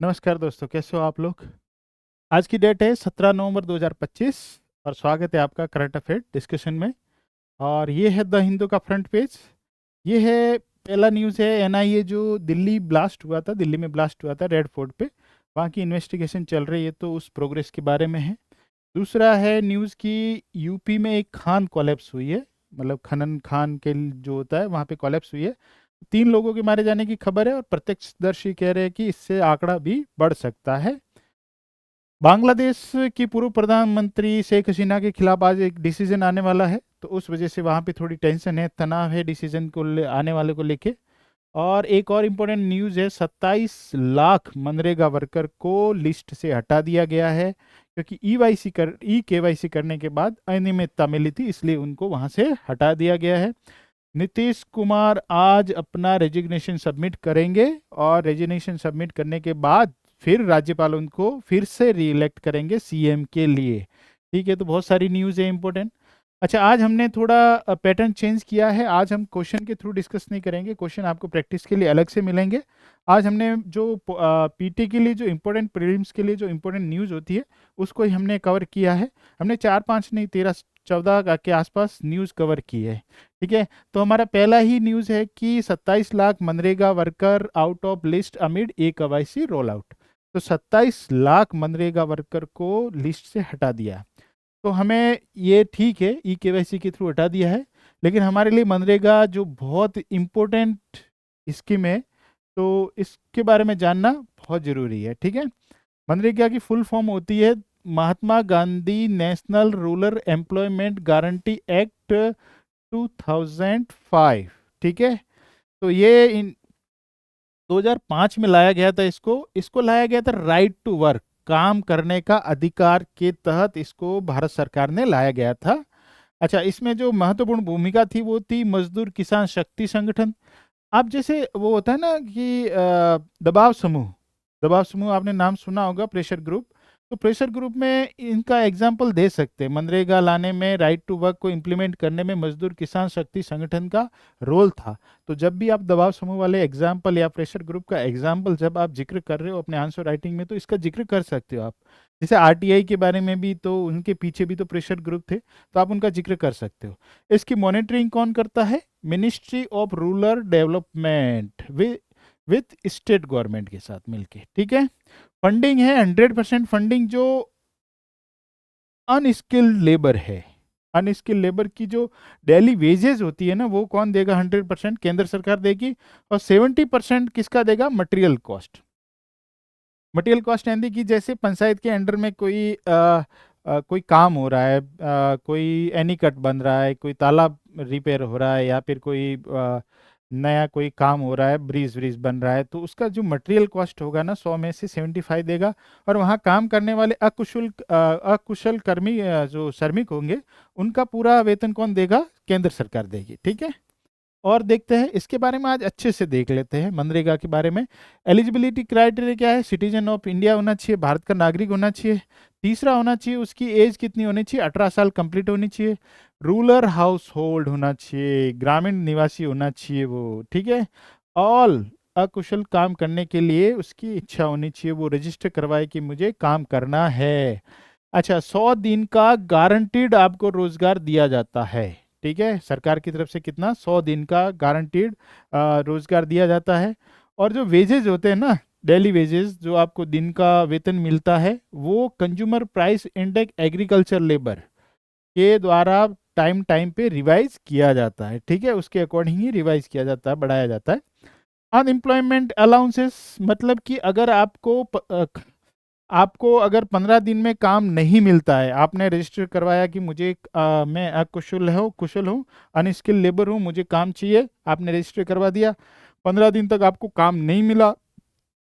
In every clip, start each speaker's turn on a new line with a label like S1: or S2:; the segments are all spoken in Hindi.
S1: नमस्कार दोस्तों, कैसे हो आप लोग। आज की डेट है 17 नवंबर 2025 और स्वागत है आपका करंट अफेयर डिस्कशन में। और ये है द हिंदू का फ्रंट पेज। ये है पहला न्यूज़ है एनआईए जो दिल्ली ब्लास्ट हुआ था, दिल्ली में ब्लास्ट हुआ था रेड फोर्ट पे। वहाँ की इन्वेस्टिगेशन चल रही है तो उस प्रोग्रेस के बारे में है। दूसरा है न्यूज़ की यूपी में एक खान कोलैप्स हुई है, मतलब खनन खान के जो होता है वहाँ पे कोलैप्स हुई है। 3 लोगों के मारे जाने की खबर है और प्रत्यक्षदर्शी कह रहे हैं कि इससे आंकड़ा भी बढ़ सकता है। बांग्लादेश की पूर्व प्रधानमंत्री शेख हसीना के खिलाफ आज एक डिसीजन आने वाला है, तो उस वजह से वहाँ पे थोड़ी टेंशन है, तनाव है डिसीजन को आने वाले को लेके। और एक और इम्पोर्टेंट न्यूज़ है, 27 लाख मनरेगा वर्कर को लिस्ट से हटा दिया गया है क्योंकि ई केवाईसी करने के बाद अनियमितता मिली थी, इसलिए उनको वहाँ से हटा दिया गया है। नीतीश कुमार आज अपना रेजिग्नेशन सबमिट करेंगे और रेजिग्नेशन सबमिट करने के बाद फिर राज्यपाल उनको फिर से रीइलेक्ट करेंगे सीएम के लिए। ठीक है, तो बहुत सारी न्यूज़ है इंपॉर्टेंट। अच्छा, आज हमने थोड़ा पैटर्न चेंज किया है। आज हम क्वेश्चन के थ्रू डिस्कस नहीं करेंगे, क्वेश्चन आपको प्रैक्टिस के लिए अलग से मिलेंगे। आज हमने जो पीटी के लिए जो इम्पोर्टेंट प्रीलिम्स के लिए जो इम्पोर्टेंट न्यूज़ होती है उसको ही हमने कवर किया है। हमने 4-5 नहीं 13-14 के आसपास न्यूज़ कवर की है। ठीक है, तो हमारा पहला ही न्यूज़ है कि 27 lakh MNREGA worker out of list amid A KYC roll out. तो 27 लाख मनरेगा वर्कर को लिस्ट से हटा दिया। तो हमें ये ठीक है, ई केवाईसी के थ्रू हटा दिया है, लेकिन हमारे लिए मनरेगा जो बहुत इम्पोर्टेंट स्कीम है तो इसके बारे में जानना बहुत ज़रूरी है। ठीक है, मनरेगा की फुल फॉर्म होती है Mahatma Gandhi national rural employment guarantee act 2005। ठीक है, तो ये 2005 में लाया गया था। इसको इसको लाया गया था राइट टू वर्क, काम करने का अधिकार के तहत इसको भारत सरकार ने लाया गया था। अच्छा, इसमें जो महत्वपूर्ण भूमिका थी वो थी मजदूर किसान शक्ति संगठन। आप जैसे वो होता है ना कि दबाव समूह आपने नाम सुना होगा, प्रेशर ग्रुप। तो प्रेशर ग्रुप में इनका एग्जाम्पल दे सकते हैं। मनरेगा लाने में, राइट टू वर्क को इम्प्लीमेंट करने में मजदूर किसान शक्ति संगठन का रोल था। तो जब भी आप दबाव समूह वाले एग्जाम्पल या प्रेशर ग्रुप का एग्जाम्पल जब आप जिक्र कर रहे हो अपने आंसर राइटिंग में, तो इसका जिक्र कर सकते हो आप। जैसे आरटीआई के बारे में भी, तो उनके पीछे भी तो प्रेशर ग्रुप थे, तो आप उनका जिक्र कर सकते हो। इसकी मॉनिटरिंग कौन करता है? Ministry of rural development with state government के साथ मिलके। ठीक है, फंडिंग है 100% फंडिंग जो अनस्किल्ड लेबर है। अनस्किल्ड लेबर की जो डेली वेजेस होती है ना, वो कौन देगा? 100% केंद्र सरकार देगी। और 70% किसका देगा? Material cost. मटेरियल कॉस्ट यानी कि जैसे पंचायत के अंडर में कोई काम हो रहा है, कोई एनीकट बन रहा है, कोई तालाब रिपेयर हो रहा है, या फिर कोई नया कोई काम हो रहा है, ब्रिज व्रिज बन रहा है, तो उसका जो मटेरियल कॉस्ट होगा ना, 100 में से 75 देगा। और वहाँ काम करने वाले अकुशल कर्मी जो श्रमिक होंगे, उनका पूरा वेतन कौन देगा? केंद्र सरकार देगी। ठीक है, और देखते हैं इसके बारे में, आज अच्छे से देख लेते हैं मनरेगा के बारे में। एलिजिबिलिटी क्राइटेरिया क्या है? सिटीजन ऑफ इंडिया होना चाहिए, भारत का नागरिक होना चाहिए। तीसरा होना चाहिए उसकी एज कितनी होनी चाहिए? 18 साल कंप्लीट होनी चाहिए। रूरल हाउस होल्ड होना चाहिए, ग्रामीण निवासी होना चाहिए वो। ठीक है, ऑल अकुशल काम करने के लिए उसकी इच्छा होनी चाहिए, वो रजिस्टर करवाए कि मुझे काम करना है। अच्छा, 100 दिन का गारंटीड आपको रोजगार दिया जाता है। ठीक है, सरकार की तरफ से कितना? 100 दिन का गारंटीड रोजगार दिया जाता है। और जो वेजेज होते हैं ना, डेली वेजेस जो आपको दिन का वेतन मिलता है, वो consumer price index agriculture labour के द्वारा टाइम टाइम पे रिवाइज किया जाता है। ठीक है, उसके अकॉर्डिंग ही रिवाइज किया जाता है, बढ़ाया जाता है। अनएम्प्लॉयमेंट अलाउंसेस मतलब कि अगर आपको अगर 15 दिन में काम नहीं मिलता है, आपने रजिस्टर करवाया कि मुझे मैं कुशल हूँ, अनस्किल लेबर हूँ, मुझे काम चाहिए, आपने रजिस्टर करवा दिया, 15 दिन तक आपको काम नहीं मिला,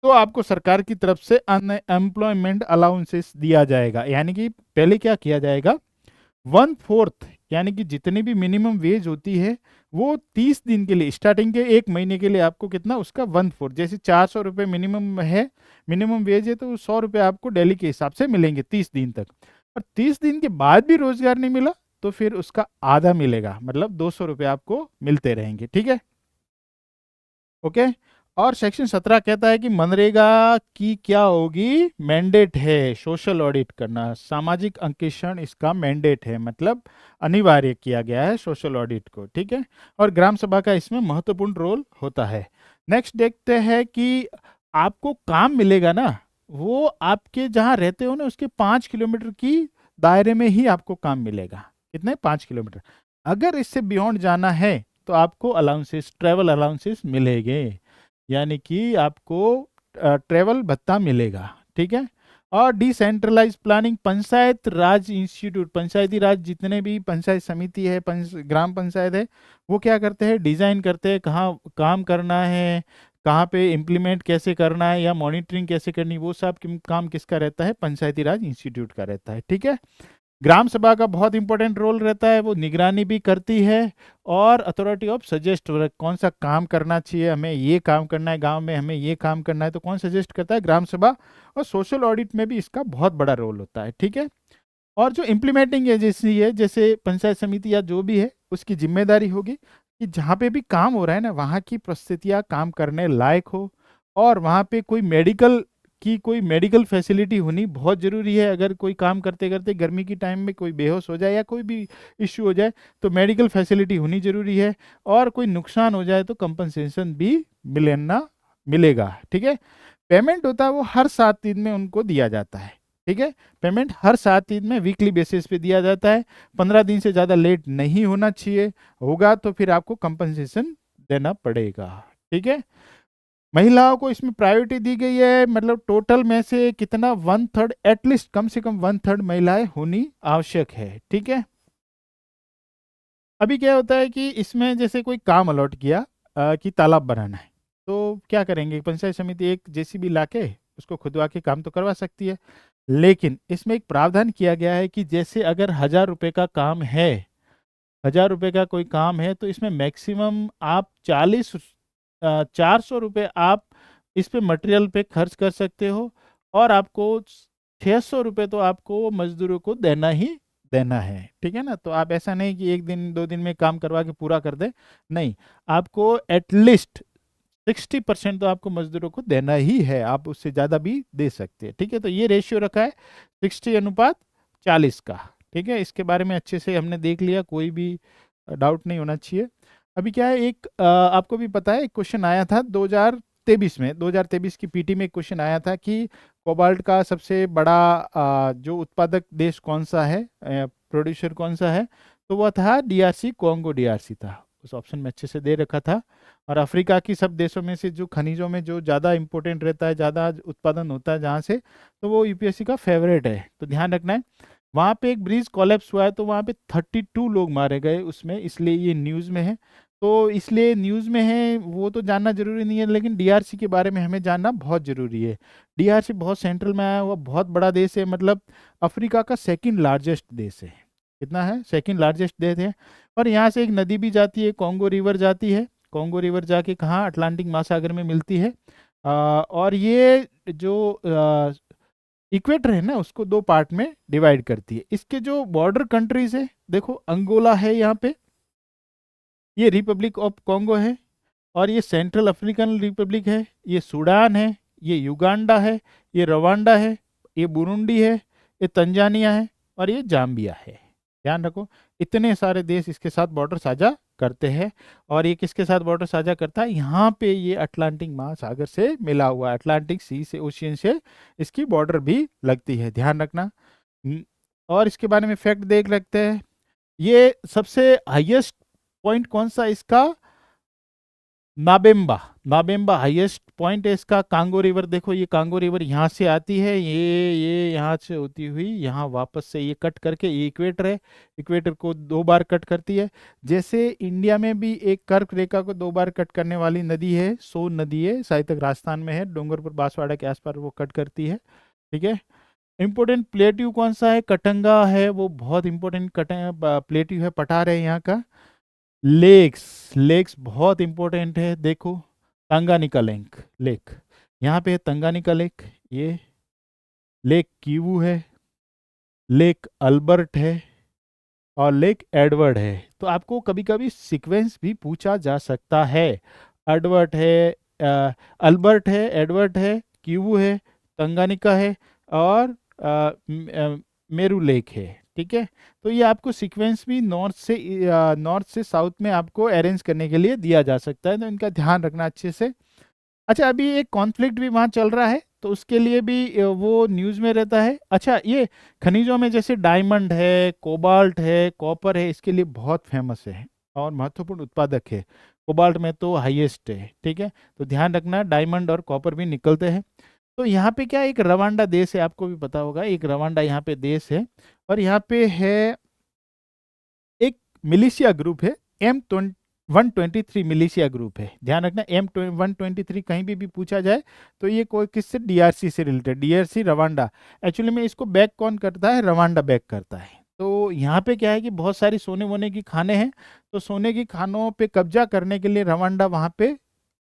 S1: तो आपको सरकार की तरफ से अनएम्प्लॉयमेंट अलाउंसेस दिया जाएगा। यानी कि पहले क्या किया जाएगा? 1/4 यानी कि जितनी भी मिनिमम वेज होती है वो 30 दिन के लिए, स्टार्टिंग के 1 महीने के लिए आपको कितना? उसका 1/4, जैसे 400 रुपये मिनिमम है, मिनिमम वेज है, तो 100 रुपये आपको डेली के हिसाब से मिलेंगे 30 दिन तक। और 30 दिन के बाद भी रोजगार नहीं मिला तो फिर उसका आधा मिलेगा, मतलब 200 रुपये आपको मिलते रहेंगे। ठीक है, ओके। और सेक्शन 17 कहता है कि मनरेगा की क्या होगी, मैंडेट है सोशल ऑडिट करना, सामाजिक अंकेक्षण इसका मैंडेट है, मतलब अनिवार्य किया गया है सोशल ऑडिट को, ठीक है। और ग्राम सभा का इसमें महत्वपूर्ण रोल होता है। नेक्स्ट देखते हैं कि आपको काम मिलेगा ना, वो आपके जहाँ रहते हो ना उसके 5 किलोमीटर की दायरे में ही आपको काम मिलेगा। कितने? 5 किलोमीटर। अगर इससे बियॉन्ड जाना है तो आपको अलाउंसेस, ट्रेवल अलाउंसेस मिलेंगे, यानी कि आपको ट्रेवल भत्ता मिलेगा, ठीक है। और डिसेंट्रलाइज प्लानिंग, पंचायत राज इंस्टीट्यूट, पंचायती राज जितने भी पंचायत समिति है, ग्राम पंचायत है, वो क्या करते हैं, डिजाइन करते हैं कहाँ काम करना है, कहाँ पे इम्प्लीमेंट कैसे करना है या मॉनिटरिंग कैसे करनी, वो सब काम किसका रहता है, पंचायती राज इंस्टीट्यूट का रहता है, ठीक है। ग्राम सभा का बहुत इंपॉर्टेंट रोल रहता है, वो निगरानी भी करती है और अथॉरिटी ऑफ सजेस्ट, कौन सा काम करना चाहिए, हमें ये काम करना है गांव में, हमें ये काम करना है, तो कौन सजेस्ट करता है, ग्राम सभा। और सोशल ऑडिट में भी इसका बहुत बड़ा रोल होता है, ठीक है। और जो इम्प्लीमेंटिंग एजेंसी है जैसे पंचायत समिति या जो भी है, उसकी जिम्मेदारी होगी कि जहाँ पे भी काम हो रहा है ना, वहाँ की परिस्थितियाँ काम करने लायक हो, और वहाँ पे कोई मेडिकल फैसिलिटी होनी बहुत ज़रूरी है। अगर कोई काम करते करते गर्मी की टाइम में कोई बेहोश हो जाए या कोई भी इश्यू हो जाए तो मेडिकल फैसिलिटी होनी ज़रूरी है, और कोई नुकसान हो जाए तो कंपनसेशन भी मिलेगा, ठीक है। पेमेंट होता है वो हर 7 दिन में उनको दिया जाता है, ठीक है। पेमेंट हर 7 दिन में वीकली बेसिस पे दिया जाता है। 15 दिन से ज़्यादा लेट नहीं होना चाहिए, होगा तो फिर आपको कंपनसेशन देना पड़ेगा, ठीक है। महिलाओं को इसमें प्रायोरिटी दी गई है, मतलब टोटल में से कितना, 1/3, एटलीस्ट कम से कम 1/3 महिलाएं होनी आवश्यक है, ठीक है। अभी क्या होता है कि इसमें जैसे कोई काम अलॉट किया कि तालाब बनाना है, तो क्या करेंगे, पंचायत समिति एक जेसीबी लाके उसको खुदवा के काम तो करवा सकती है, लेकिन इसमें एक प्रावधान किया गया है कि जैसे अगर 1,000 रुपये का काम है, 1,000 रुपये का कोई काम है, तो इसमें मैक्सिमम आप 400 रुपये आप इस पे मटेरियल पे खर्च कर सकते हो, और आपको 600 रुपये तो आपको मजदूरों को देना ही देना है, ठीक है ना। तो आप ऐसा नहीं कि 1 दिन 2 दिन में काम करवा के पूरा कर दे, नहीं, आपको एटलीस्ट 60% तो आपको मजदूरों को देना ही है, आप उससे ज़्यादा भी दे सकते हैं, ठीक है। तो ये रेशियो रखा है 60:40 का, ठीक है। इसके बारे में अच्छे से हमने देख लिया, कोई भी डाउट नहीं होना चाहिए। अभी क्या है, एक आपको भी पता है एक क्वेश्चन आया था 2023 में, 2023 की पीटी में एक क्वेश्चन आया था कि कोबाल्ट का सबसे बड़ा जो उत्पादक देश कौन सा है, प्रोड्यूसर कौन सा है, तो वह था डीआरसी, कॉन्गो डीआरसी था, उस ऑप्शन में अच्छे से दे रखा था। और अफ्रीका की सब देशों में से जो खनिजों में जो ज़्यादा इंपॉर्टेंट रहता है, ज़्यादा उत्पादन होता है जहाँ से, तो वो यूपीएससी का फेवरेट है, तो ध्यान रखना है। वहाँ पे एक ब्रिज कोलैप्स हुआ है, तो वहाँ पे 32 लोग मारे गए उसमें, इसलिए ये न्यूज़ में है। तो इसलिए न्यूज़ में है वो तो जानना जरूरी नहीं है, लेकिन डीआरसी के बारे में हमें जानना बहुत ज़रूरी है। डीआरसी बहुत सेंट्रल में आया हुआ बहुत बड़ा देश है, मतलब अफ्रीका का सेकंड लार्जेस्ट देश है। कितना है? सेकंड लार्जेस्ट देश है। और यहाँ से एक नदी भी जाती है, कॉन्गो रिवर जाती है। कॉन्गो रिवर जाके कहाँ? अटलांटिक महासागर में मिलती है। और ये जो इक्वेटर है ना, उसको 2 पार्ट में डिवाइड करती है। इसके जो बॉर्डर कंट्रीज है, देखो अंगोला है यहाँ पे, ये रिपब्लिक ऑफ कॉन्गो है, और ये सेंट्रल अफ्रीकन रिपब्लिक है, ये सूडान है, ये युगांडा है, ये रवांडा है, ये बुरुंडी है, ये तंजानिया है, और ये जाम्बिया है। ध्यान रखो, इतने सारे देश इसके साथ बॉर्डर साझा करते हैं। और ये किसके साथ बॉर्डर साझा करता है? यहाँ पे ये अटलांटिक महासागर से मिला हुआ है, अटलांटिक सी से, ओशियन से इसकी बॉर्डर भी लगती है, ध्यान रखना। और इसके बारे में फैक्ट देख रखते हैं। ये सबसे हाईएस्ट पॉइंट कौन सा इसका? नाबेम्बा, नाबेम्बा हाईएस्ट पॉइंट है इसका। कांगो रिवर देखो, ये कांगो रिवर यहाँ से आती है, ये यहाँ से होती हुई यहाँ वापस से ये कट करके, ये इक्वेटर है, इक्वेटर को 2 बार कट करती है। जैसे इंडिया में भी एक कर्क रेखा को 2 बार कट करने वाली नदी है, सोन नदी है, शायद तक राजस्थान में है, डूंगरपुर बांसवाड़ा के आसपास वो कट करती है, ठीक है। इंपोर्टेंट प्लेट्यू कौन सा है? कटंगा है, वो बहुत इंपॉर्टेंट प्लेट्यू है, पठार है यहाँ का। लेक्स, लेक्स बहुत इंपॉर्टेंट है, देखो तंगानिका लेक, यहाँ पे है तंगानिका लेक, ये लेक कीवू है, लेक अल्बर्ट है, और लेक एडवर्ड है। तो आपको कभी कभी सीक्वेंस भी पूछा जा सकता है। एडवर्ड है, अल्बर्ट है, एडवर्ड है, किवू है, तंगानिका है और मेरू लेक है। ठीक है, तो ये आपको सीक्वेंस भी नॉर्थ से साउथ में आपको अरेंज करने के लिए दिया जा सकता है, तो इनका ध्यान रखना अच्छे से। अच्छा, अभी एक कॉन्फ्लिक्ट भी वहाँ चल रहा है, तो उसके लिए भी वो न्यूज़ में रहता है। अच्छा, ये खनिजों में जैसे डायमंड है, कोबाल्ट है, कॉपर है, इसके लिए बहुत फेमस है और महत्वपूर्ण उत्पादक है। कोबाल्ट में तो हाईएस्ट है। ठीक है, तो ध्यान रखना, डायमंड और कॉपर भी निकलते हैं। तो यहाँ पे क्या, एक रवांडा देश है, आपको भी पता होगा, एक रवांडा यहाँ पे देश है। और यहाँ पे है एक मिलिशिया ग्रुप है, M123 मिलिशिया ग्रुप है। ध्यान रखना, M123 कहीं भी पूछा जाए तो ये कोई किससे, डीआरसी से रिलेटेड, डीआरसी रवांडा। एक्चुअली में इसको बैक कौन करता है, रवांडा बैक करता है। तो यहाँ पे क्या है कि बहुत सारी सोने वोने की खानें हैं, तो सोने की खानों पे कब्जा करने के लिए रवांडा वहाँ पे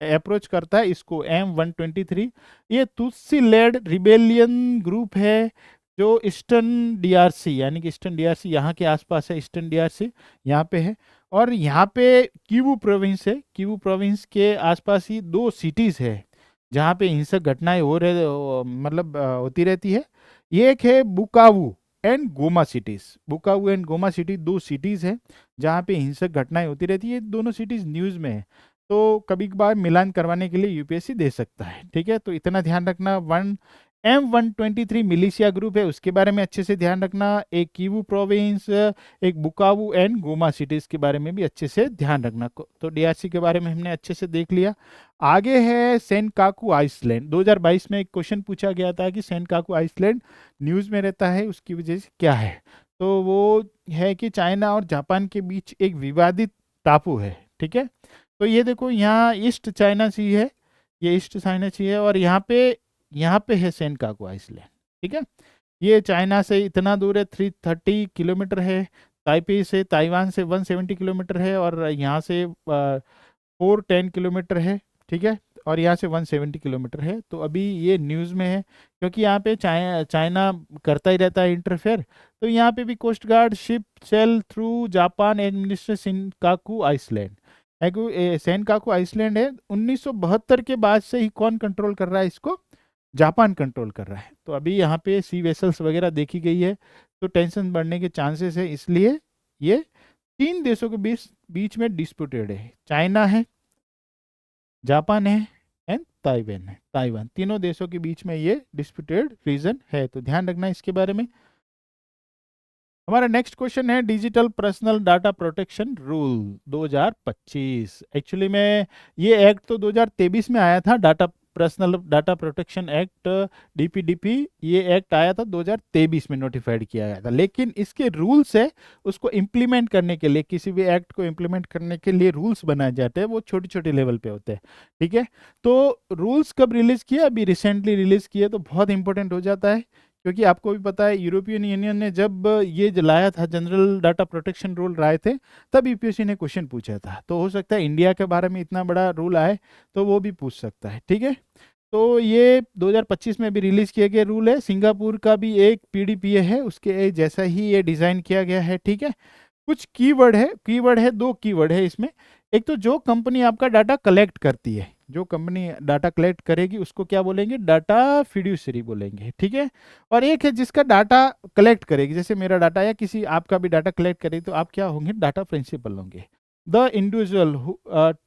S1: अप्रोच करता है इसको, M123। ये तुत्सी लेड रिबेलियन ग्रुप है, जो ईस्टर्न डीआरसी, यानी कि ईस्टर्न डीआरसी यहाँ के आसपास है, ईस्टर्न डीआरसी यहाँ पे है। और यहाँ पे किवू प्रोविंस है, किवू प्रोविंस के आसपास ही दो सिटीज है जहाँ पे हिंसक घटनाएं मतलब होती रहती है। ये एक है Bukavu and Goma cities. Bukavu and Goma city दो सिटीज है जहाँ पे हिंसक घटनाएं होती रहती है। दोनों सिटीज न्यूज में है, तो कभी कभार मिलान करवाने के लिए यूपीएससी दे सकता है। ठीक है, तो इतना ध्यान रखना। M123 मिलिशिया ग्रुप है, उसके बारे में अच्छे से ध्यान रखना। एक कीवू प्रोविंस, एक बुकावू एंड गोमा सिटीज के बारे में भी अच्छे से ध्यान रखना। तो डीआरसी के बारे में हमने अच्छे से देख लिया। आगे है सेनकाकू आइसलैंड। 2022 में एक क्वेश्चन पूछा गया था कि सेनकाकू आइसलैंड न्यूज में रहता है, उसकी वजह से क्या है। तो वो है कि चाइना और जापान के बीच एक विवादित टापू है। ठीक है, तो ये देखो, यहाँ ईस्ट चाइना सी है, ये ईस्ट चाइना सी है, और यहाँ पे है सेनकाकू आइसलैंड। ठीक है, ये चाइना से इतना दूर है, 330 किलोमीटर है। ताइपी से, ताइवान से 170 किलोमीटर है, और यहाँ से 410 किलोमीटर है। ठीक है, और यहाँ से 170 किलोमीटर है। तो अभी ये न्यूज़ में है, क्योंकि यहाँ पे चाइना करता ही रहता है इंटरफेयर। तो यहाँ पे भी coast guard ship sail through Japan administrate Senkaku island. Senkaku island है, 1972 के बाद से ही कौन कंट्रोल कर रहा है इसको, जापान कंट्रोल कर रहा है। तो अभी यहाँ पे सी वेसल्स वगैरह देखी गई है, तो टेंशन बढ़ने के चांसेस है, इसलिए ये तीन देशों के बीच बीच में डिस्प्यूटेड है। चाइना है, जापान है एंड ताइवान, तीनों देशों के बीच में ये डिस्प्यूटेड रीजन है, तो ध्यान रखना इसके बारे में। हमारा नेक्स्ट क्वेश्चन है digital personal data protection rule 2025। Actually में ये एक्ट तो 2023 में आया था, data personal data protection act, DPDP. ये एक्ट आया था 2023 में, नोटिफाइड किया गया था। लेकिन इसके रूल्स है, उसको इम्प्लीमेंट करने के लिए, किसी भी एक्ट को इम्प्लीमेंट करने के लिए रूल्स बनाए जाते हैं, वो छोटे छोटे लेवल पे होते हैं। ठीक है, तो रूल्स कब रिलीज किया, अभी रिसेंटली रिलीज किया, तो बहुत इंपॉर्टेंट हो जाता है, क्योंकि आपको भी पता है यूरोपियन यूनियन ने जब ये लाया था, जनरल डाटा प्रोटेक्शन रूल लाए थे, तब यूपीएससी ने क्वेश्चन पूछा था। तो हो सकता है इंडिया के बारे में इतना बड़ा रूल आए तो वो भी पूछ सकता है। ठीक है, तो ये 2025 में भी रिलीज किया गया रूल है। सिंगापुर का भी एक पीडीपीए है, उसके जैसा ही ये डिज़ाइन किया गया है। ठीक है, कुछ कीवर्ड है, दो कीवर्ड है इसमें। एक तो जो कंपनी आपका डाटा कलेक्ट करती है, जो कंपनी डाटा कलेक्ट करेगी उसको क्या बोलेंगे, डाटा फिड्यूसरी बोलेंगे। ठीक है, और एक है जिसका डाटा कलेक्ट करेगी, जैसे मेरा डाटा या किसी आपका भी डाटा कलेक्ट करेगी, तो आप क्या होंगे, डाटा प्रिंसिपल होंगे। The individual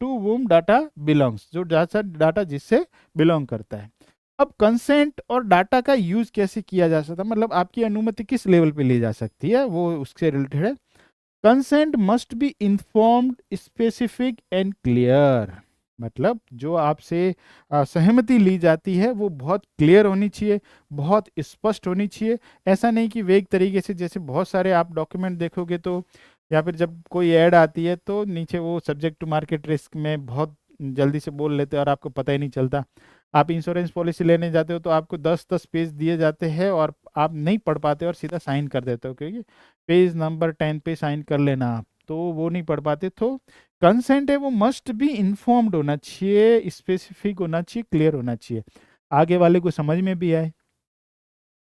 S1: to whom data belongs, जो डाटा जिससे बिलोंग करता है। अब कंसेंट और डाटा का यूज कैसे किया जा सकता है, मतलब आपकी अनुमति किस लेवल पे ली जा सकती है, वो उससे रिलेटेड है। Consent must be informed, specific and clear. मतलब जो आपसे सहमति ली जाती है वो बहुत क्लियर होनी चाहिए, बहुत स्पष्ट होनी चाहिए। ऐसा नहीं कि वेग तरीके से, जैसे बहुत सारे आप डॉक्यूमेंट देखोगे तो, या फिर जब कोई ऐड आती है तो नीचे वो सब्जेक्ट टू मार्केट रिस्क में बहुत जल्दी से बोल लेते हैं और आपको पता ही नहीं चलता। आप इंश्योरेंस पॉलिसी लेने जाते हो तो आपको 10-10 पेज दिए जाते हैं और आप नहीं पढ़ पाते और सीधा साइन कर देते हो, क्योंकि पेज नंबर 10 पे साइन कर लेना आप, तो वो नहीं पढ़ पाते। तो कंसेंट है वो मस्ट बी इन्फॉर्म्ड होना चाहिए, स्पेसिफिक होना चाहिए, क्लियर होना चाहिए, आगे वाले को समझ में भी आए।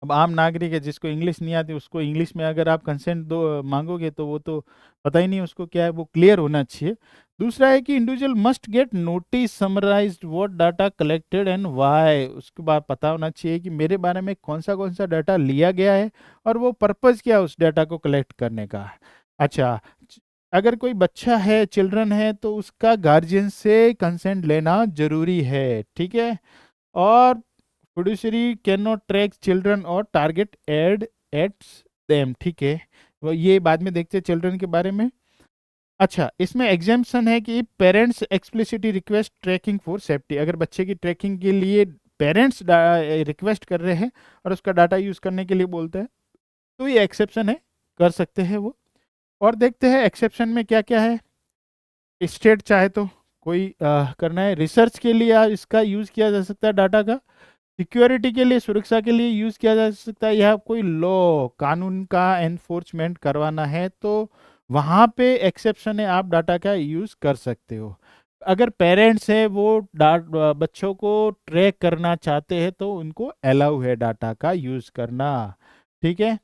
S1: अब आम नागरिक है जिसको इंग्लिश नहीं आती, उसको इंग्लिश में अगर आप कंसेंट दो मांगोगे तो वो तो पता ही नहीं उसको क्या है, वो क्लियर होना चाहिए। दूसरा है कि individual must get notice summarised what data collected and why, उसके बाद पता होना चाहिए कि मेरे बारे में कौन सा डाटा लिया गया है और वो पर्पस क्या है उस डाटा को कलेक्ट करने का। अच्छा, अगर कोई बच्चा है, चिल्ड्रन है, तो उसका गार्जियन से कंसेंट लेना जरूरी है, ठीक है। और प्रोड्यूसरी कैन नॉट ट्रैक चिल्ड्रन और टारगेट एड एट्स देम, ठीक है। वो ये बाद में देखते हैं चिल्ड्रन के बारे में। अच्छा, इसमें एग्जाम्पशन है कि parents explicitly request tracking for safety, अगर बच्चे की ट्रैकिंग के लिए पेरेंट्स रिक्वेस्ट कर रहे हैं और उसका डाटा यूज करने के लिए बोलते हैं, तो ये एक्सेप्शन है, कर सकते हैं वो। और देखते हैं एक्सेप्शन में क्या क्या है। स्टेट चाहे तो कोई करना है, रिसर्च के लिए इसका यूज किया जा सकता है डाटा का, सिक्योरिटी के लिए, सुरक्षा के लिए यूज किया जा सकता है, या कोई लॉ कानून का एनफोर्समेंट करवाना है तो वहाँ पे एक्सेप्शन है, आप डाटा का यूज कर सकते हो। अगर पेरेंट्स है वो बच्चों को ट्रैक करना चाहते हैं तो उनको अलाउ है डाटा का यूज करना, ठीक है।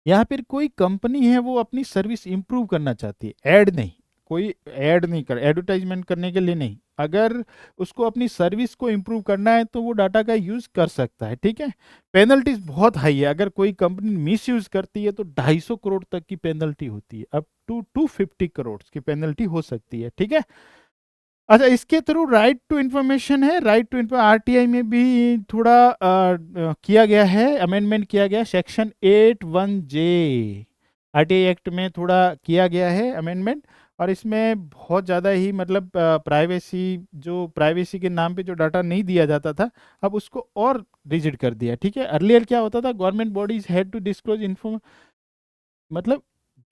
S1: या फिर कोई कंपनी है वो अपनी सर्विस इंप्रूव करना चाहती है, ऐड नहीं, कोई ऐड नहीं कर, एडवर्टाइजमेंट करने के लिए नहीं, अगर उसको अपनी सर्विस को इंप्रूव करना है तो वो डाटा का यूज कर सकता है, ठीक है। पेनल्टीज बहुत हाई है, अगर कोई कंपनी मिस यूज करती है तो 250 करोड़ तक की पेनल्टी होती है, अप टू 250 करोड़ की पेनल्टी हो सकती है, ठीक है। अच्छा, इसके थ्रू राइट टू इंफॉर्मेशन है, राइट टू आरटीआई में भी थोड़ा किया गया है, अमेंडमेंट किया गया, सेक्शन 81 जे आरटीआई एक्ट में थोड़ा किया गया है अमेंडमेंट। और इसमें बहुत ज़्यादा ही मतलब प्राइवेसी, जो प्राइवेसी के नाम पे जो डाटा नहीं दिया जाता था, अब उसको और रिजिड कर दिया, ठीक है। अर्लियर क्या होता था, government bodies had to disclose info, मतलब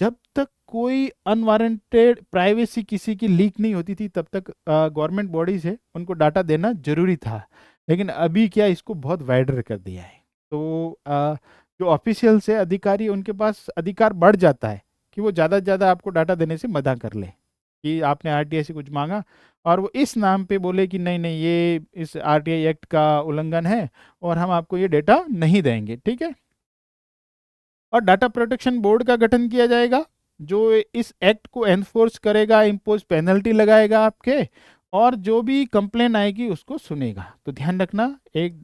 S1: जब तक कोई अनवारंटेड प्राइवेसी किसी की लीक नहीं होती थी तब तक गवर्नमेंट बॉडीज है उनको डाटा देना जरूरी था। लेकिन अभी क्या, इसको बहुत वाइडर कर दिया है, तो जो ऑफिशियल्स है, अधिकारी, उनके पास अधिकार बढ़ जाता है कि वो ज़्यादा से ज़्यादा आपको डाटा देने से मना कर ले, कि आपने आरटीआई से कुछ मांगा और वो इस नाम पे बोले कि नहीं नहीं, ये इस आरटीआई एक्ट का उल्लंघन है और हम आपको ये डेटा नहीं देंगे, ठीक है। और डाटा प्रोटेक्शन बोर्ड का गठन किया जाएगा जो इस एक्ट को एनफोर्स करेगा, इम्पोज पेनल्टी लगाएगा आपके, और जो भी कंप्लेन आएगी उसको सुनेगा। तो ध्यान रखना, एक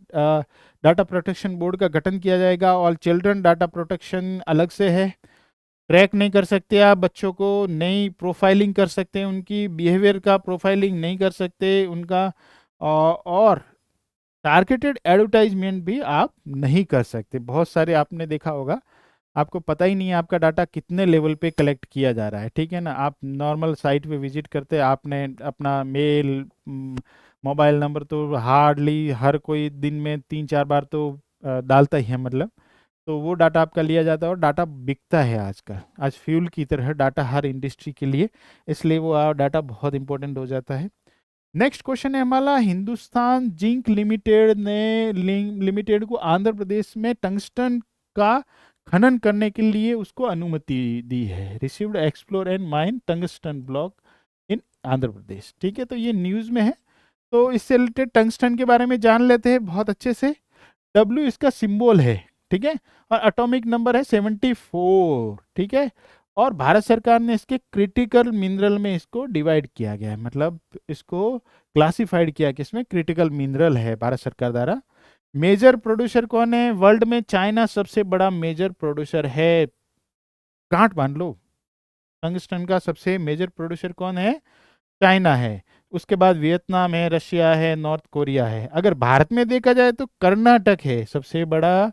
S1: डाटा प्रोटेक्शन बोर्ड का गठन किया जाएगा। और चिल्ड्रन डाटा प्रोटेक्शन अलग से है, ट्रैक नहीं कर सकते आप बच्चों को, नहीं प्रोफाइलिंग कर सकते, उनकी बिहेवियर का प्रोफाइलिंग नहीं कर सकते उनका, और टारगेटेड एडवर्टाइजमेंट भी आप नहीं कर सकते। बहुत सारे आपने देखा होगा, आपको पता ही नहीं है आपका डाटा कितने लेवल पे कलेक्ट किया जा रहा है, ठीक है ना। आप नॉर्मल साइट पे विजिट करते, आपने अपना मेल, मोबाइल नंबर तो हार्डली हर कोई दिन में 3-4 बार तो डालता ही है, मतलब तो वो डाटा आपका लिया जाता है और डाटा बिकता है आजकल, आज फ्यूल की तरह डाटा हर इंडस्ट्री के लिए, इसलिए वो डाटा बहुत इंपॉर्टेंट हो जाता है। नेक्स्ट क्वेश्चन है हमारा, हिंदुस्तान जिंक लिमिटेड को आंध्र प्रदेश में टंगस्टन का खनन करने के लिए उसको अनुमति दी है, received explore and mine tungsten block in Andhra Pradesh, ठीक है। तो ये न्यूज़ में है, तो इससे रिलेटेड टंगस्टन के बारे में जान लेते हैं बहुत अच्छे से। डब्ल्यू इसका सिंबल है, ठीक है, और एटॉमिक नंबर है 74, ठीक है। और भारत सरकार ने इसके क्रिटिकल मिनरल में इसको डिवाइड किया गया है, मतलब इसको क्लासिफाइड किया कि इसमें क्रिटिकल मिनरल है भारत सरकार द्वारा। मेजर प्रोड्यूसर कौन है वर्ल्ड में, चाइना सबसे बड़ा मेजर प्रोड्यूसर है, गांठ बांध लो, टंगस्टन का सबसे मेजर प्रोड्यूसर कौन है, चाइना है। उसके बाद वियतनाम है, रशिया है, नॉर्थ कोरिया है। अगर भारत में देखा जाए तो कर्नाटक है सबसे बड़ा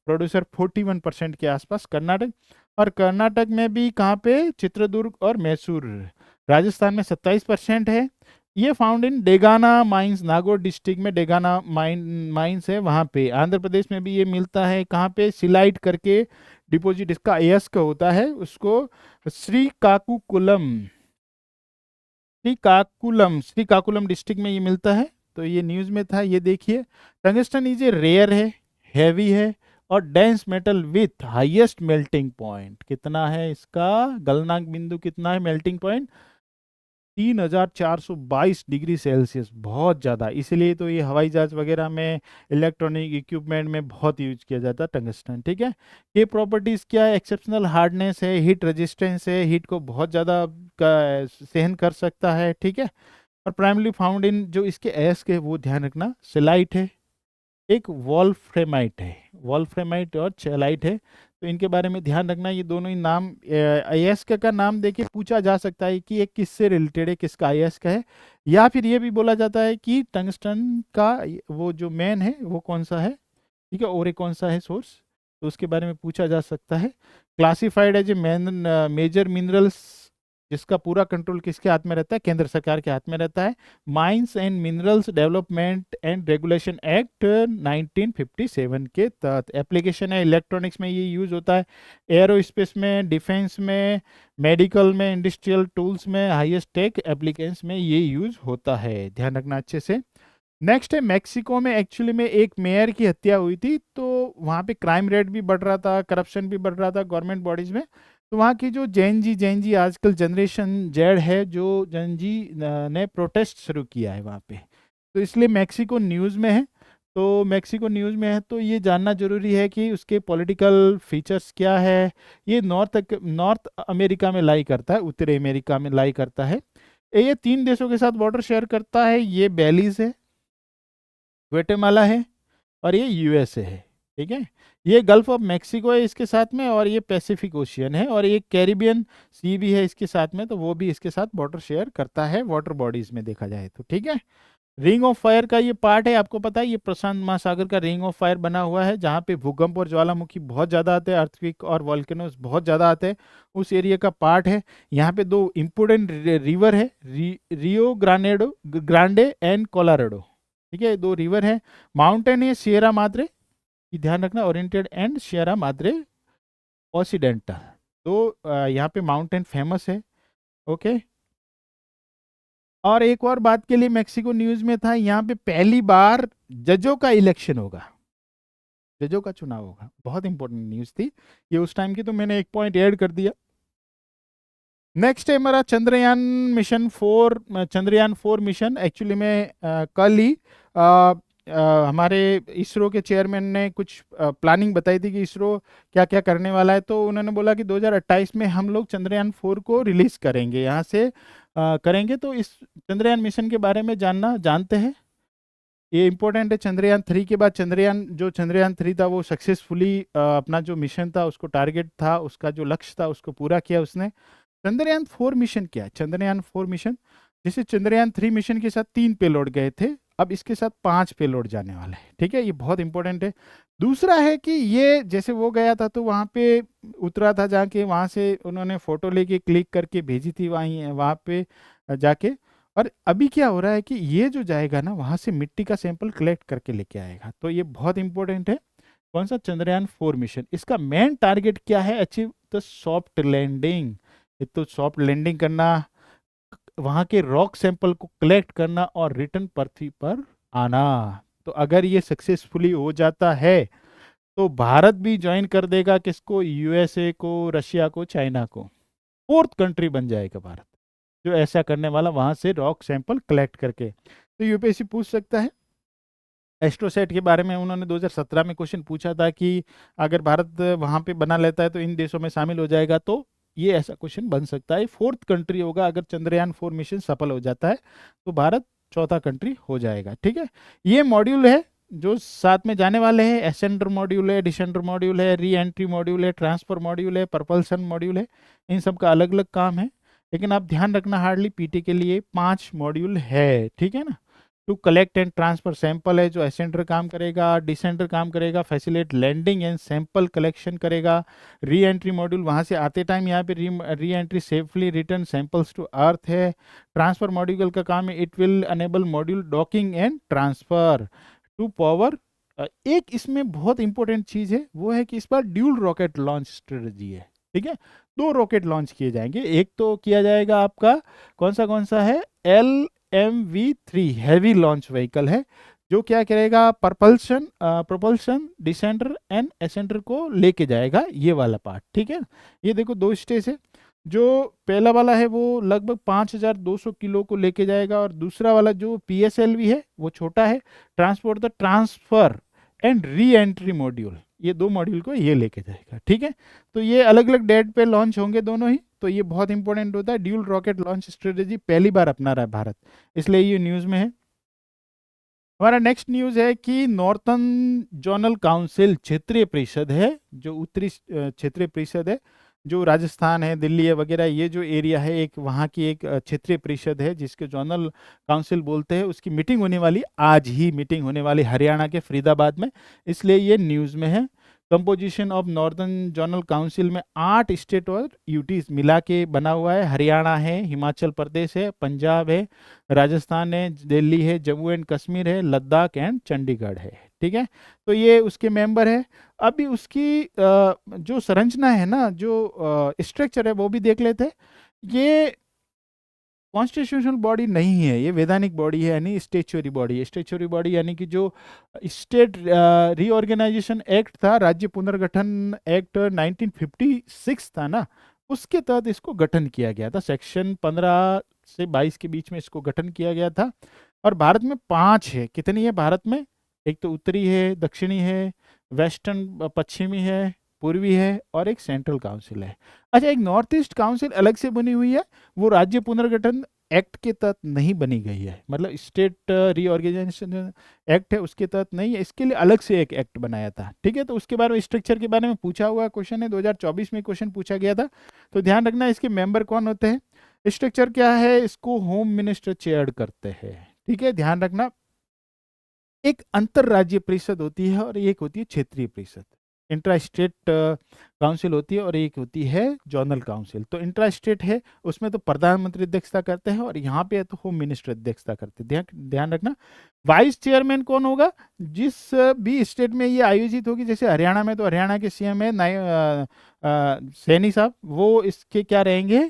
S1: प्रोड्यूसर, 41% के आसपास कर्नाटक। और कर्नाटक में भी कहाँ पे, चित्रदुर्ग और मैसूर। राजस्थान में 27% है। ये found in Degana mines, Nagaur district में डेगाना माइंस है वहाँ पे। आंध्र प्रदेश में भी ये मिलता है, कहाँ पे, सिलाइट करके डिपॉजिट इसका अयस्क होता है, उसको श्रीकाकुलम, श्रीकाकुलम डिस्ट्रिक्ट में ये मिलता है। तो ये न्यूज़ में था, ये देखिए। टंगस्टन इज ए रेयर है, हैवी है और dense metal with highest melting point, कितना है इसका गलनांक बिंदु, कितना है मेल्टिंग पॉइंट, 3422 डिग्री सेल्सियस, बहुत ज़्यादा। इसलिए तो ये हवाई जहाज वगैरह में, इलेक्ट्रॉनिक इक्विपमेंट में बहुत यूज किया जाता है टंगस्टन, ठीक है। ये प्रॉपर्टीज़ क्या है, एक्सेप्शनल हार्डनेस है, हीट रेजिस्टेंस है, हीट को बहुत ज़्यादा का सहन कर सकता है, ठीक है। और प्राइमरी फाउंड इन, जो इसके एस्क है वो ध्यान रखना, सेलाइट है, एक वॉल्फ्रेमाइट है, वॉल्फ्रेमाइट और चेलाइट है। तो इनके बारे में ध्यान रखना, ये दोनों ही नाम अयस्क का नाम देके पूछा जा सकता है कि ये किससे रिलेटेड है, किसका अयस्क है। या फिर ये भी बोला जाता है कि टंगस्टन का वो जो मेन है वो कौन सा है, ठीक है, और एक कौन सा है सोर्स, तो उसके बारे में पूछा जा सकता है। Classified as a major minerals, जिसका पूरा कंट्रोल किसके हाथ में रहता है, केंद्र सरकार के हाथ में रहता है। Mines and minerals development and regulation act 1957 के तहत एप्लीकेशन है। इलेक्ट्रॉनिक्स में ये यूज होता है, एरोस्पेस में, डिफेंस में, मेडिकल में, इंडस्ट्रियल टूल्स में, हाईएस्ट टेक एप्लीकेशंस में ये यूज होता है, ध्यान रखना अच्छे से। नेक्स्ट है, मैक्सिको में एक्चुअली में एक मेयर की हत्या हुई थी, तो वहाँ पे क्राइम रेट भी बढ़ रहा था, करप्शन भी बढ़ रहा था गवर्नमेंट बॉडीज में। तो वहाँ की जो जैन जी आजकल जनरेशन जेड है, जो जैन जी ने प्रोटेस्ट शुरू किया है वहाँ पे, तो इसलिए मैक्सिको न्यूज़ में है। तो मैक्सिको न्यूज़ में है तो ये जानना जरूरी है कि उसके पॉलिटिकल फीचर्स क्या है। ये नॉर्थ अमेरिका में लाई करता है, उत्तरी अमेरिका में लाई करता है। ये 3 देशों के साथ बॉर्डर शेयर करता है, ये बेलीज है, ग्वाटेमाला है, और ये यूएसए है, ठीक है। ये गल्फ ऑफ मैक्सिको है इसके साथ में, और ये पैसिफिक ओशियन है, और ये कैरिबियन सी भी है इसके साथ में, तो वो भी इसके साथ बॉर्डर शेयर करता है वाटर बॉडीज में देखा जाए तो, ठीक है। रिंग ऑफ फायर का ये पार्ट है, आपको पता है ये प्रशांत महासागर का रिंग ऑफ फायर बना हुआ है, जहाँ पे भूकंप और ज्वालामुखी बहुत ज़्यादा आते हैं, अर्थक्वेक और वॉल्केनोज बहुत ज़्यादा आते हैं, उस एरिया का पार्ट है। यहाँ पे 2 इम्पोर्टेंट रिवर है, रियो ग्रांडे एंड कोलोराडो, ठीक है, 2 रिवर है। माउंटेन है सियरा माद्रे, ये ध्यान रखना, ओरिएंटेड एंड सियरा माद्रे ओसिडेंटल, तो यहाँ पे माउंटेन फेमस है, ओके। और एक और बात के लिए मैक्सिको न्यूज में था, यहाँ पे पहली बार जजों का इलेक्शन होगा, जजों का चुनाव होगा, बहुत इंपॉर्टेंट न्यूज थी ये उस टाइम की, तो मैंने एक पॉइंट ऐड कर दिया। नेक्स्ट है हमारा चंद्रयान 4 मिशन। एक्चुअली में कल ही हमारे इसरो के चेयरमैन ने कुछ प्लानिंग बताई थी कि इसरो क्या क्या करने वाला है, तो उन्होंने बोला कि 2028 में हम लोग चंद्रयान 4 को रिलीज करेंगे, यहाँ से करेंगे। तो इस चंद्रयान मिशन के बारे में जानते हैं, ये इंपॉर्टेंट है। चंद्रयान 3 के बाद चंद्रयान 3 था वो सक्सेसफुली अपना जो मिशन था, उसको टारगेट था, उसका जो लक्ष्य था उसको पूरा किया उसने। चंद्रयान 4 मिशन क्या है, चंद्रयान 4 मिशन, जैसे चंद्रयान 3 मिशन के साथ 3 पेलोड गए थे, अब इसके साथ 5 पेलोड जाने वाला है, ठीक है, ये बहुत इंपॉर्टेंट है। दूसरा है कि ये जैसे वो गया था तो वहाँ पे उतरा था, जाके वहाँ से उन्होंने फोटो लेके क्लिक करके भेजी थी वहाँ पे जाके। और अभी क्या हो रहा है कि ये जो जाएगा ना, वहाँ से मिट्टी का सैंपल कलेक्ट करके लेके आएगा, तो ये बहुत इंपॉर्टेंट है। कौन सा, चंद्रयान 4 मिशन, इसका मेन टारगेट क्या है, अचीव द सॉफ्ट लैंडिंग, तो सॉफ्ट लैंडिंग करना, वहां के रॉक सैंपल को कलेक्ट करना और रिटर्न पृथ्वी पर आना। तो अगर ये सक्सेसफुली हो जाता है तो भारत भी ज्वाइन कर देगा किसको, यूएसए को, रशिया को, चाइना को, 4th कंट्री बन जाएगा भारत जो ऐसा करने वाला, वहां से रॉक सैंपल कलेक्ट करके। तो यूपीएससी पूछ सकता है। एस्ट्रोसेट के बारे में उन्होंने 2017 में क्वेश्चन पूछा था कि अगर भारत वहां पे बना लेता है तो इन देशों में शामिल हो जाएगा, तो ये ऐसा क्वेश्चन बन सकता है। 4th कंट्री होगा अगर चंद्रयान 4 मिशन सफल हो जाता है, तो भारत 4था कंट्री हो जाएगा, ठीक है। ये मॉड्यूल है जो साथ में जाने वाले हैं, एसेंडर मॉड्यूल है, डिसेंडर मॉड्यूल है, री एंट्री मॉड्यूल है, ट्रांसफर मॉड्यूल है, प्रपल्सन मॉड्यूल है, इन सब का अलग अलग काम है। लेकिन आप ध्यान रखना, हार्डली पीटी के लिए 5 मॉड्यूल है, ठीक है ना। To collect and transfer sample है जो एसेंडर काम करेगा, डिसेंडर काम करेगा, facilitate landing and sample collection करेगा। री एंट्री मॉड्यूल, वहाँ से आते टाइम यहाँ पे re entry safely return samples to earth है। ट्रांसफर मॉड्यूल का काम है, it will enable module docking and transfer to power. एक इसमें बहुत इंपॉर्टेंट चीज़ है, वो है कि इस बार ड्यूल रॉकेट लॉन्च स्ट्रेटजी है, ठीक है। 2 रॉकेट लॉन्च किए जाएंगे, एक तो किया जाएगा आपका कौन सा है, LMV3 हैवी लॉन्च व्हीकल है, जो क्या करेगा, प्रोपल्शन डिसेंडर एंड एसेंडर को लेके जाएगा, ये वाला पार्ट, ठीक है। ये देखो 2 स्टेज है, जो पहला वाला है वो लगभग 5200 किलो को लेके जाएगा, और दूसरा वाला जो PSLV है वो छोटा है, transport the transfer and re entry module, ये 2 मॉड्यूल को ये लेके जाएगा। ठीक है, तो ये अलग अलग डेट पे लॉन्च होंगे दोनों ही, तो ये बहुत इंपॉर्टेंट होता है। ड्यूल रॉकेट लॉन्च स्ट्रेटेजी पहली बार अपना रहा है भारत, इसलिए ये न्यूज़ में है। हमारा नेक्स्ट न्यूज़ है कि नॉर्थन जोनल काउंसिल क्षेत्रीय परिषद है, जो उत्तरी क्षेत्रीय परिषद है, जो राजस्थान है, दिल्ली है वगैरह, ये जो एरिया है, एक वहाँ की एक क्षेत्रीय परिषद है जिसके जोनल काउंसिल बोलते हैं, उसकी मीटिंग होने वाली, आज ही मीटिंग होने वाली हरियाणा के फरीदाबाद में, इसलिए ये न्यूज़ में है। Composition of northern zonal council में 8 स्टेट और यूटीज मिला के बना हुआ है। हरियाणा है, हिमाचल प्रदेश है, पंजाब है, राजस्थान है, दिल्ली है, जम्मू एंड कश्मीर है, लद्दाख एंड चंडीगढ़ है। ठीक है, तो ये उसके मेंबर है। अभी उसकी जो संरचना है ना, जो स्ट्रक्चर है, वो भी देख लेते हैं। ये कॉन्स्टिट्यूशनल बॉडी नहीं है, ये वैधानिक बॉडी है, यानी स्टेचुअरी बॉडी है। स्टेचुअरी बॉडी यानी कि जो स्टेट रीऑर्गेनाइजेशन एक्ट था, राज्य पुनर्गठन एक्ट 1956 था ना, उसके तहत इसको गठन किया गया था। सेक्शन 15 से 22 के बीच में इसको गठन किया गया था। और भारत में 5 है। कितनी है भारत में? एक तो उत्तरी है, दक्षिणी है, वेस्टर्न पश्चिमी है, पूर्वी है, और एक सेंट्रल काउंसिल है। अच्छा, एक नॉर्थ ईस्ट काउंसिल अलग से बनी हुई है, वो राज्य पुनर्गठन एक्ट के तहत नहीं बनी गई है, मतलब स्टेट रीऑर्गेनाइजेशन एक्ट है उसके तहत नहीं है, इसके लिए अलग से एक एक्ट बनाया था। ठीक है, तो उसके बारे में, स्ट्रक्चर के बारे में पूछा हुआ क्वेश्चन है, 2024 में क्वेश्चन पूछा गया था, तो ध्यान रखना इसके मेंबर कौन होते हैं। स्ट्रक्चर क्या है, इसको होम मिनिस्टर चेयर करते हैं। ठीक है, ध्यान रखना, एक अंतर राज्य परिषद होती है और एक होती है क्षेत्रीय परिषद। इंट्रा स्टेट काउंसिल होती है और एक होती है जोनल काउंसिल। तो इंट्रा स्टेट है, उसमें तो प्रधानमंत्री अध्यक्षता करते हैं, और यहाँ पे है तो होम मिनिस्टर अध्यक्षता करते हैं। ध्यान रखना, वाइस चेयरमैन कौन होगा? जिस भी स्टेट में ये आयोजित होगी, जैसे हरियाणा में तो हरियाणा के सीएम है सैनी साहब, वो इसके क्या रहेंगे?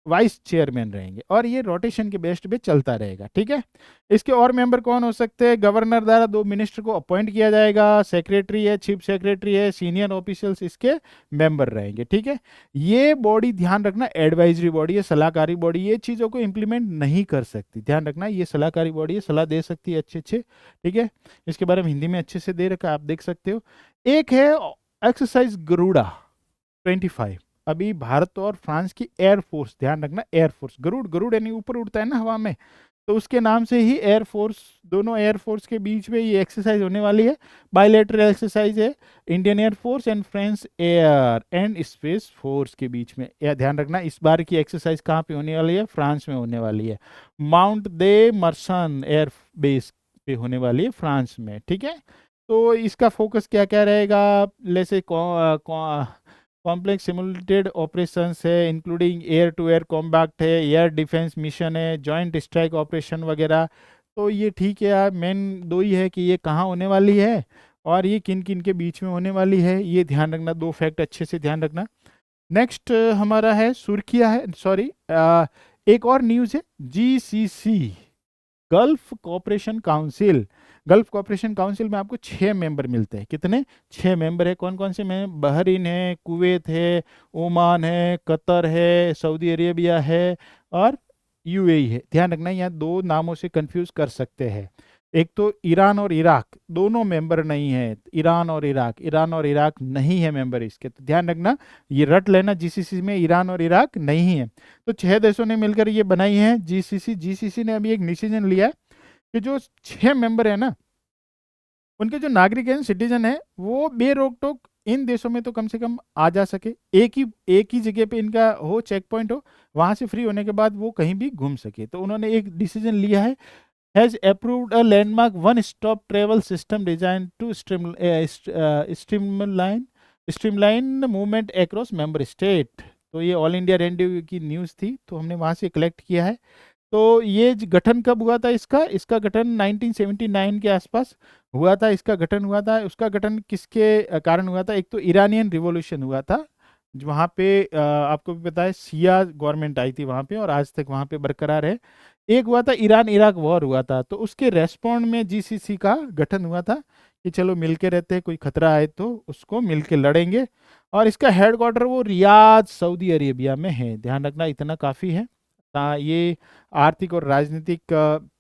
S1: वाइस चेयरमैन रहेंगे, और ये रोटेशन के बेस्ट पे चलता रहेगा। ठीक है, इसके और मेंबर कौन हो सकते हैं? गवर्नर द्वारा 2 मिनिस्टर को अपॉइंट किया जाएगा, सेक्रेटरी है, चीफ सेक्रेटरी है, सीनियर ऑफिशियल्स इसके मेंबर रहेंगे। ठीक है, ये बॉडी ध्यान रखना एडवाइजरी बॉडी है, सलाहकारी बॉडी, ये चीज़ों को इंप्लीमेंट नहीं कर सकती। ध्यान रखना, ये सलाहकारी बॉडी है, सलाह दे सकती है अच्छे अच्छे। ठीक है, इसके बारे में हिंदी में अच्छे से दे रखा है, आप देख सकते हो। एक है एक्सरसाइज गरुड़ा 25, अभी भारत और फ्रांस की एयरफोर्स, ध्यान रखना एयरफोर्स, गरुड़, गरुड़ यानी ऊपर उड़ता है ना हवा में, तो उसके नाम से ही एयरफोर्स, दोनों एयरफोर्स के बीच में ये एक्सरसाइज होने वाली है। बायलैटरल एक्सरसाइज है, Indian air force and French air and space force के बीच में। यह ध्यान रखना, इस बार की एक्सरसाइज कहाँ पे होने वाली है? फ्रांस में होने वाली है, माउंट दे मर्सन एयर बेस पे होने वाली है, फ्रांस में। ठीक है, तो इसका फोकस क्या क्या रहेगा? जैसे कॉम्प्लेक्स सिमुलेटेड ऑपरेशंस है, including air to air combat है, एयर डिफेंस मिशन है, जॉइंट स्ट्राइक ऑपरेशन वगैरह। तो ये ठीक है यार, मेन 2 ही है कि ये कहाँ होने वाली है और ये किन किन के बीच में होने वाली है, ये ध्यान रखना, 2 फैक्ट अच्छे से ध्यान रखना। नेक्स्ट हमारा है सुर्खिया है, सॉरी, एक और न्यूज़ है, GCC, gulf cooperation council. Gulf cooperation council में आपको 6 मेंबर मिलते हैं। कितने? 6 मेंबर है। कौन कौन से में? बहरीन है, कुवैत है, ओमान है, कतर है, सऊदी अरेबिया है, और यूएई है। ध्यान रखना, यहाँ 2 नामों से कंफ्यूज कर सकते हैं। एक तो ईरान और इराक, दोनों मेंबर नहीं है। ईरान और इराक, ईरान और इराक नहीं है मेंबर इसके, तो ध्यान रखना, ये रट लेना, जीसीसी में ईरान और इराक नहीं है। तो 6 देशों ने मिलकर ये बनाई है जीसीसी। जीसीसी ने अभी एक डिसीजन लिया है कि जो 6 मेंबर है ना, उनके जो नागरिक हैं, सिटीजन है, वो बेरोक टोक इन देशों में तो कम से कम आ जा सके, एक ही जगह पे इनका हो, चेक पॉइंट हो, वहां से फ्री होने के बाद वो कहीं भी घूम सके। तो उन्होंने एक डिसीजन लिया है, has approved a landmark one stop travel system design to streamline movement across member state. तो ये ऑल इंडिया रेडियो की न्यूज़ थी, तो हमने वहां से कलेक्ट किया है। तो ये गठन कब हुआ था इसका? इसका गठन 1979 के आसपास हुआ था, इसका गठन हुआ था। उसका गठन किसके कारण हुआ था? एक तो ईरानियन रिवॉल्यूशन हुआ था, वहाँ पे आपको भी पता है सिया गवर्नमेंट आई थी वहाँ पे, और आज तक वहाँ पे बरकरार है। एक हुआ था ईरान इराक वॉर हुआ था, तो उसके रेस्पॉन्ड में जीसीसी का गठन हुआ था कि चलो मिलके रहते हैं, कोई खतरा आए तो उसको मिलके लड़ेंगे। और इसका हेडक्वार्टर वो रियाद सऊदी अरेबिया में है। ध्यान रखना, इतना काफ़ी है। ये आर्थिक और राजनीतिक,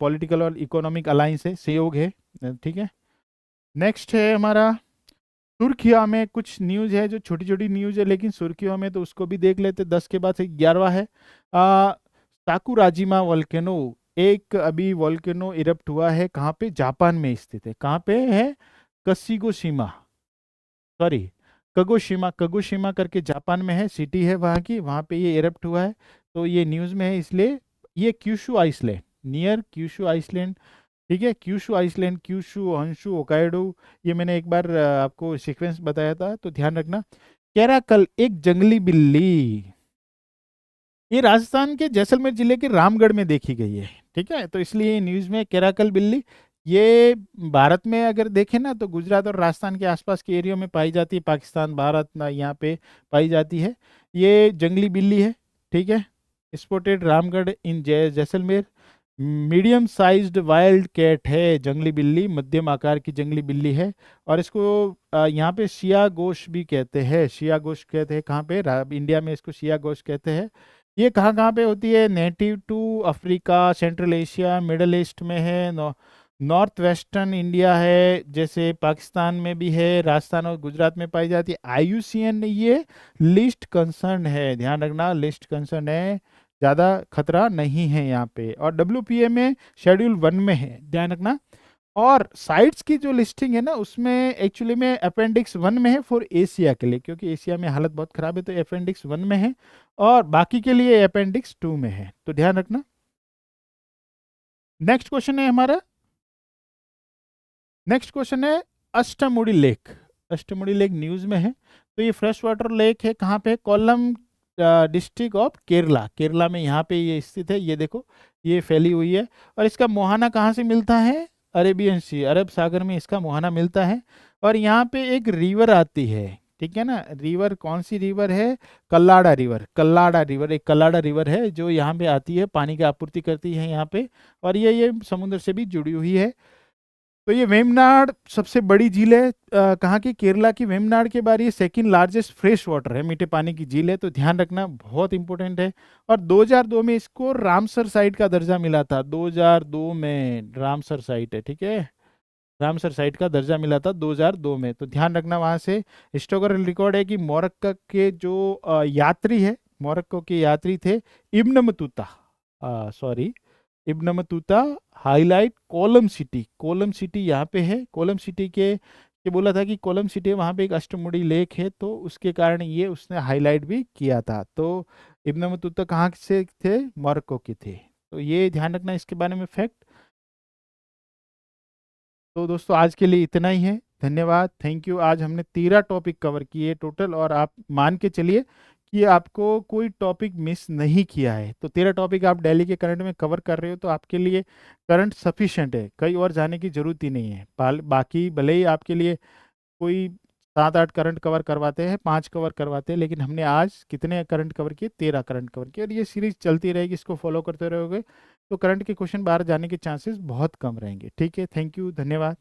S1: पॉलिटिकल और इकोनॉमिक अलायंस है, सहयोग है। ठीक है, नेक्स्ट है हमारा सुर्खियों में कुछ न्यूज है जो छोटी छोटी न्यूज है, लेकिन सुर्खियों में तो उसको भी देख लेते। 10 के बाद से 11वां है साकुराजिमा वोल्केनो। एक अभी वोल्केनो इरप्ट हुआ है, कहाँ पे? जापान में स्थित है। कहाँ पे है? कशिगोशिमा, सॉरी कगोशिमा, कगोशिमा करके जापान में है, सिटी है वहाँ की, वहाँ पे ये इरप्ट हुआ है। तो ये न्यूज़ में है, इसलिए ये Kyushu island, near Kyushu island, ठीक है। Kyushu island, Kyushu, Honshu, Hokkaido, ये मैंने एक बार आपको सीक्वेंस बताया था, तो ध्यान रखना। कैराकल, एक जंगली बिल्ली, ये राजस्थान के जैसलमेर जिले के रामगढ़ में देखी गई है, ठीक है। तो इसलिए न्यूज़ में कैराकल बिल्ली, ये भारत में अगर देखें ना तो गुजरात और राजस्थान के आसपास के एरिया में पाई जाती है, पाकिस्तान, भारत ना यहाँ पे पाई जाती है। ये जंगली बिल्ली है, ठीक है। Spotted Ramgarh in Jaisalmer, medium sized wild cat है, जंगली बिल्ली, मध्यम आकार की जंगली बिल्ली है। और इसको यहाँ पे शिया गोश भी कहते हैं, शिया गोश कहते हैं। कहाँ पे? इंडिया में इसको शिया गोश कहते हैं। ये कहाँ कहाँ पे होती है? Native to Africa, central Asia, middle east में है, नॉर्थ वेस्टर्न इंडिया है, जैसे पाकिस्तान में भी है, राजस्थान और गुजरात में पाई जाती है। IUCN ने ये लिस्ट कंसर्न है, ध्यान रखना, लिस्ट कंसर्न है, ज़्यादा खतरा नहीं है यहाँ पे। और WPA में शेड्यूल 1 में है, ध्यान रखना। और साइट्स की जो लिस्टिंग है ना, उसमें एक्चुअली में अपेंडिक्स 1 में है फॉर एशिया के लिए, क्योंकि एशिया में हालत बहुत खराब है, तो अपेंडिक्स 1 में है, और बाकी के लिए अपेंडिक्स 2 में है, तो ध्यान रखना। नेक्स्ट क्वेश्चन है हमारा, नेक्स्ट क्वेश्चन है Ashtamudi lake. Ashtamudi lake news में है, तो ये फ्रेश वाटर लेक है, कहाँ पे? कोल्लम डिस्ट्रिक्ट ऑफ केरला, केरला में यहाँ पे ये स्थित है। ये देखो, ये फैली हुई है। और इसका मुहाना कहाँ से मिलता है? अरेबियन सी, अरब सागर में इसका मुहाना मिलता है। और यहाँ पे एक रिवर आती है, ठीक है ना। रिवर कौन सी रिवर है? कल्लाड़ा रिवर, कल्लाड़ा रिवर, एक कल्लाड़ा रिवर है जो यहाँ पे आती है, पानी की आपूर्ति करती है यहाँ पे। और ये समुद्र से भी जुड़ी हुई है। तो ये वेमनाड सबसे बड़ी झील है, कहाँ की? केरला की वेमनाड के बाद ये सेकंड लार्जेस्ट फ्रेश वाटर है, मीठे पानी की झील है, तो ध्यान रखना, बहुत इंपॉर्टेंट है। और 2002 में इसको रामसर साइट का दर्जा मिला था, 2002 में रामसर साइट है, ठीक है। रामसर साइट का दर्जा मिला था 2002 में, तो ध्यान रखना। वहाँ से हिस्टोग्राफिकल रिकॉर्ड है कि मोरक्को के जो यात्री है, मोरक्को के यात्री थे Ibn Battuta, sorry Ibn Battuta, highlight Kollam city, Kollam city यहाँ पे है, कोलम सिटी के ये बोला था कि कोलम सिटी वहाँ पे एक अष्टमुडी लेक है, तो उसके कारण ये उसने हाईलाइट भी किया था। तो इब्न बतूता कहाँ से थे? मोरक्को के थे, तो ये ध्यान रखना इसके बारे में फैक्ट। तो दोस्तों आज के लिए इतना ही है, धन्यवाद, थैंक यू। आज हमने 13 टॉपिक कवर किए टोटल, और आप मान के चलिए कि आपको कोई टॉपिक मिस नहीं किया है। तो 13 टॉपिक आप डेली के करंट में कवर कर रहे हो, तो आपके लिए करंट सफिशिएंट है, कहीं और जाने की जरूरत ही नहीं है। बाकी भले ही आपके लिए कोई 7-8 करंट कवर करवाते हैं, 5 कवर करवाते हैं, लेकिन हमने आज कितने करंट कवर किए? 13 करंट कवर किए। और ये सीरीज चलती रहेगी, इसको फॉलो करते रहोगे तो करंट के क्वेश्चन बाहर जाने के चांसेस बहुत कम रहेंगे, ठीक है। थैंक यू, धन्यवाद।